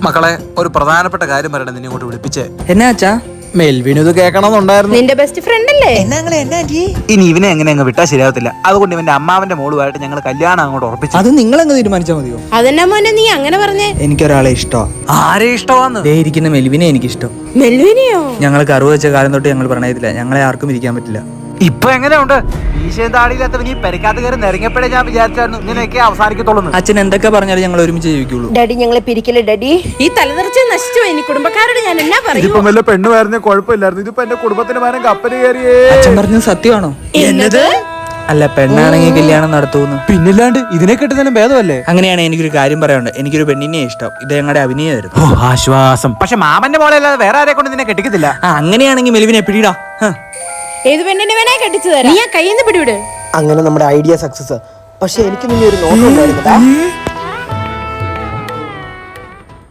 മക്കളെ, ഒരു പ്രധാനപ്പെട്ട കാര്യം പറയണം നിന്നെ ഇങ്ങോട്ട് വിളിപ്പിച്ചേ. എന്നാ അച്ഛാ? മെൽവിനും ഇത് കേൾക്കണമെന്നുണ്ടായിരുന്നു. നിന്റെ ബെസ്റ്റ് ഫ്രണ്ട് അല്ലേ? ഇനി ഇവനെ എങ്ങനെ അങ്ങ് വിട്ടാ ശരിയാവത്തില്ല. അതുകൊണ്ട് ഇവന്റെ അമ്മാവന്റെ മോളുമായിട്ട് ഞങ്ങൾ കല്യാണം അങ്ങോട്ട് ഉറപ്പിച്ചു. അത് നിങ്ങളങ്ങ് തീരുമാനിച്ചാൽ മതിയോ? അതെന്നാ മോനെ നീ അങ്ങനെ പറഞ്ഞേ? എനിക്കൊരാളെ ഇഷ്ടമാണ്. ആരെ ഇഷ്ടമാന്ന്? ദേ ഇരിക്കുന്ന മെൽവിനെ എനിക്കിഷ്ടം. മെൽവിനെയോ? ഞങ്ങൾക്ക് അറിവ് വെച്ച കാലം തൊട്ട് ഞങ്ങൾ പ്രണയത്തില്ല. ഞങ്ങളെ ആർക്കും ഇരിക്കാൻ പറ്റില്ല. ഇപ്പൊ എങ്ങനെയുണ്ട്? ഈശയും താടിയില്ലാത്ത നീ പരിക്കാത്ത കയറി നിരങ്ങപ്പോഴേ ഞാൻ വിചാരിച്ചായിരുന്നു ഇങ്ങനെയൊക്കെ അവസാനിക്കത്തുള്ളൂ. അച്ഛൻ എന്തൊക്കെ പറഞ്ഞാലും ഞങ്ങൾ ഒരുമിച്ച് ജീവിക്കുള്ളൂ. ഡാഡി ഞങ്ങളെ പിരിക്കല്ലേ ഡാഡി? ഈ തലതെറിച്ച് നശിച്ചു പോയി. കുടുംബക്കാരോട് ഞാൻ എന്നാ പറയും? ഇതിപ്പോ വല്ല പെണ്ണ് വരുന്ന കുഴപ്പമില്ലായിരുന്നു. ഇതിപ്പോ എന്റെ കുടുംബത്തിന് വേറെ കപ്പല് കയറിയേ. അച്ഛൻ പറഞ്ഞത് സത്യമാണോ? എന്നത്? അല്ല, പെണ്ണാണെങ്കിൽ കല്യാണം നടത്തുന്നു. പിന്നില്ലാണ്ട് ഇതിനെ കിട്ടുന്നതിനും ഭേദമല്ലേ? അങ്ങനെയാണ് എനിക്കൊരു കാര്യം പറയാനുണ്ട്. എനിക്കൊരു പെണ്ണിനെ ഇഷ്ടം. ഇത് ഞങ്ങളുടെ അഭിനയമായിരുന്നു. ആശ്വാസം. പക്ഷെ മാമന്റെ മോളെ അല്ലാതെ വേറെ ആരെ കൊണ്ട് നിന്നെ കെട്ടിക്കത്തില്ല. അങ്ങനെയാണെങ്കിൽ മെൽവിനെ പിടിയിടാ. ഏത് പെണ്ണിനെ വേണേ കെട്ടിച്ചു തരാം. നീ ആ കയ്യിൽ നിന്ന് പിടിവിട്. അങ്ങനെ നമ്മുടെ ഐഡിയ സക്സസ്. പക്ഷെ എനിക്ക് നിന്നെ ഒരു നോട്ടം ഉണ്ടായിരുന്നു.